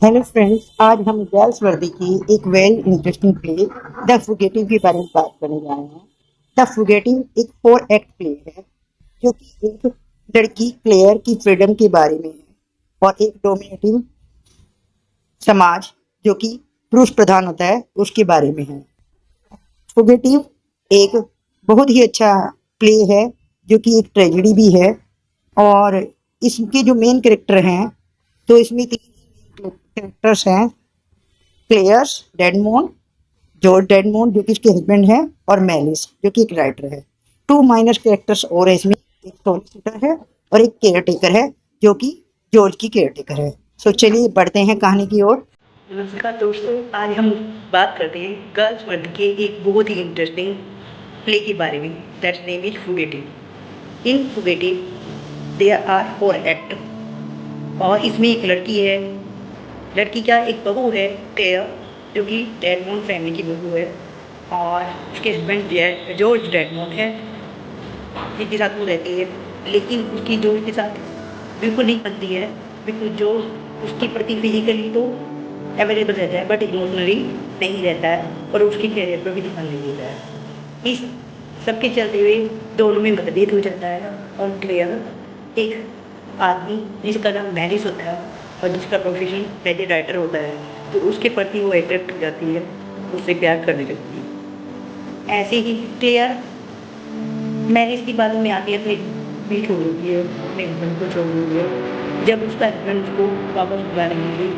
Hello friends, आज हम girls वर्दी की एक वेरी इंटरेस्टिंग प्ले द फुगेटिव के बारे में बात करने जा रहे हैं। द फुगेटिव एक 4 एक्ट प्ले है जो कि एक लड़की प्लेयर की फ्रीडम के बारे में है और एक डोमिनेटिव समाज जो कि पुरुष प्रधान होता है उसके बारे में है। फुगेटिव एक बहुत ही अच्छा प्ले है जो कि एक ट्रेजेडी भी है और इसके जो मेन कैरेक्टर हैं तो इसमें 3 कैरेक्टर्स हैं। क्लेयर्स डेडमोंड, जॉर्ज डेडमोंड जो कि इसके हस्बैंड है, और मेलिस जो कि एक राइटर है। 2 माइनर कैरेक्टर्स और है इसमें, एक सॉलिसिटर है और एक केयर टेकर है जो कि जॉर्ज की केयर टेकर है। सो चलिए बढ़ते हैं कहानी की ओर। नमस्कार दोस्तों, आज हम बात करते हैं गर्ल्स वर्ल्ड के एक बहुत ही इंटरेस्टिंग प्ले के बारे में। That's name is fugitive. In fugitive there are 4 act और इसमें एक लड़की है। लड़की क्या एक बहू है, क्लेयर, जो कि डेडमोंड फैमिली की बहू है और उसके हस्बैंड जॉर्ज डेडमोंड है जिनके साथ वो रहती है। लेकिन उसकी जॉर्ज के साथ बिल्कुल नहीं बनती है, बिल्कुल जो उसके प्रति फिजिकली तो अवेलेबल रहता है बट इमोशनली नहीं रहता है और उसके कैरियर पर भी ध्यान नहीं देता है। इस सबके चलते हुए दोनों में मतभेद हो जाता है और क्लियर एक आदमी जिसका नाम मैरिज होता है और जिसका प्रोफेशन पहले राइटर होता है तो उसके प्रति वो अट्रैक्ट हो जाती है, उससे प्यार करने लगती है। ऐसे ही क्लियर मैरिज की बातों में आती है, अपने भी छोड़ देती है, अपने हस्बैंड को छोड़ देती है। जब उसका हस्बैंड उसको वापस बुलाने के लिए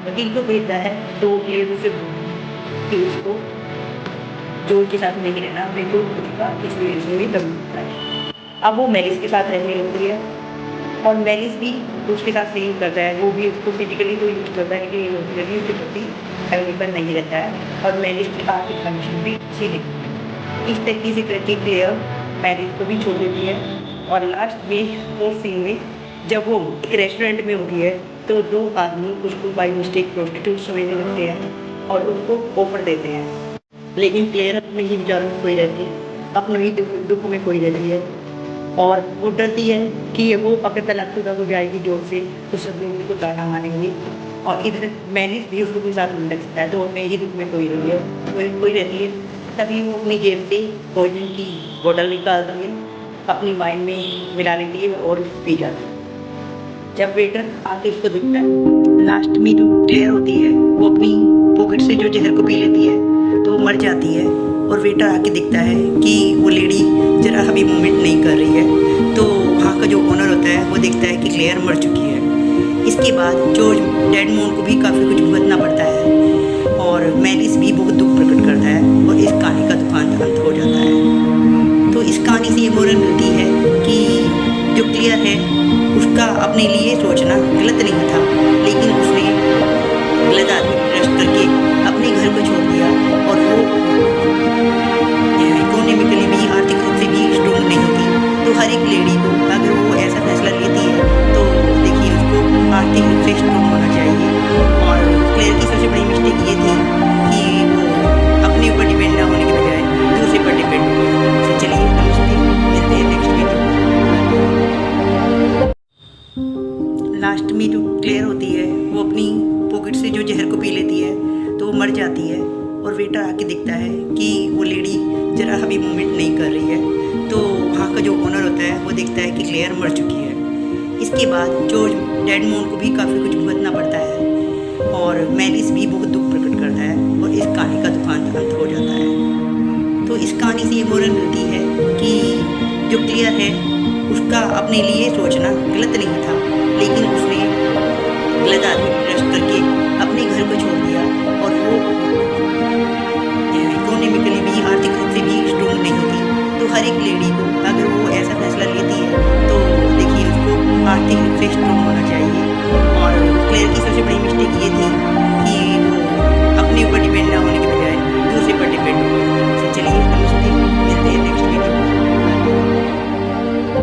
वकील को भेजता है तो क्लियर उसे कि उसको जॉर्ज के साथ नहीं रहना, बिल्कुल उसका इस रिलेशन में दम होता है। अब वो मेलिस के साथ रहने लगती है और मेलिस भी उसके साथ नहीं करता है, वो भी उसको फिजिकली तो यूज करता है लेकिन इमोशनली उसके प्रति अवेलेबल नहीं रहता है और मेलिस की आर्थिक कंडीशन भी अच्छी नहीं है। इस तरीके से करके क्लियर मैरिज को भी छोड़ देती है और लास्ट में वो सीन में जब वो एक रेस्टोरेंट में होती है तो 2 आदमी उसको बाई मिस्टेक प्रोस्टिट्यूट समझने लगते हैं और उसको ऑफर देते हैं। लेकिन क्लियर अपने ही विचारों में खोई रहती है, अपने ही दुख में खोई रहती है और वो डरती है कि वो अगर तलाकशुदा हो जाएगी जोर से तो सब लोग उसको ताना मारेंगे और इधर मैंने भी उसको भी साथ मिल सकता है तो अपने ही दुख में खोई रही है, खोई रहती है। तभी वो अपनी जेब से पॉइजन की बोतल निकालती है, अपनी वाइन में मिला लेती है और पी जाती है। जब वेटर आके उसको दिखता है, लास्ट में जो क्लियर होती है वो अपनी पॉकेट से जो जहर को पी लेती है तो वो मर जाती है और वेटर आके दिखता है कि वो लेडी जरा अभी मूवमेंट नहीं कर रही है तो वहाँ का जो ओनर होता है वो देखता है कि क्लियर मर चुकी है। इसके बाद जॉर्ज डेडमोंड को भी काफ़ी कुछ भुगतना पड़ता है और मेलिस भी बहुत दुख प्रकट करता है और इस कहानी का दुकान अंत हो जाता है। तो इस कहानी से ये मोरल मिलती है कि जो क्लियर है उसका अपने लिए सोचना गलत नहीं था, लेकिन उसने गलत आदमी ट्रस्ट करके अपने घर को छोड़ दिया और वो इकोनॉमिकली भी आर्थिक रूप से भी स्ट्रॉन्ग नहीं थी। तो हर एक लेडी को अगर वो ऐसा फैसला लेती है तो देखिए उसको आर्थिक रूप से स्ट्रॉन्ग होना चाहिए। और क्लियर की सबसे बड़ी मिस्टेक ये थी कि वो अपने ऊपर डिपेंड ना होने के बजाय दूसरे पर डिपेंड हो गई। तो चलिए नमस्ते, मिलते हैं नेक्स्ट वीडियो। लास्ट में जो क्लियर होती है वो अपनी पॉकेट से जो जहर को पी लेती है तो वो मर जाती है और वेटर आके दिखता है कि वो लेडी जरा अभी मूवमेंट नहीं कर रही है तो वहाँ का जो ओनर होता है वो देखता है कि क्लियर मर चुकी है। इसके बाद जॉर्ज डेडमोंड को भी काफ़ी कुछ भुगतना पड़ता है और मेलिस भी बहुत दुख प्रकट करता है और इस कहानी का दुकान अंत हो जाता है। तो इस कहानी से ये मोरल मिलती है कि जो क्लियर है उसका अपने लिए सोचना गलत नहीं था, लेकिन उसने गलत आदमी ट्रस्ट करके अपने घर को छोड़ दिया और वो इकोनॉमिकली भी आर्थिक रूप से भी स्ट्रॉन्ग नहीं थी। तो हर एक लेडी को अगर वो ऐसा फैसला लेती है तो देखिए उसको आर्थिक रूप से स्ट्रॉन्ग होना चाहिए। और क्लियर की सबसे बड़ी मिस्टेक ये थी कि वो अपने ऊपर डिपेंड ना होने के बजाय दूसरे पर डिपेंड हो गई। तो चलिए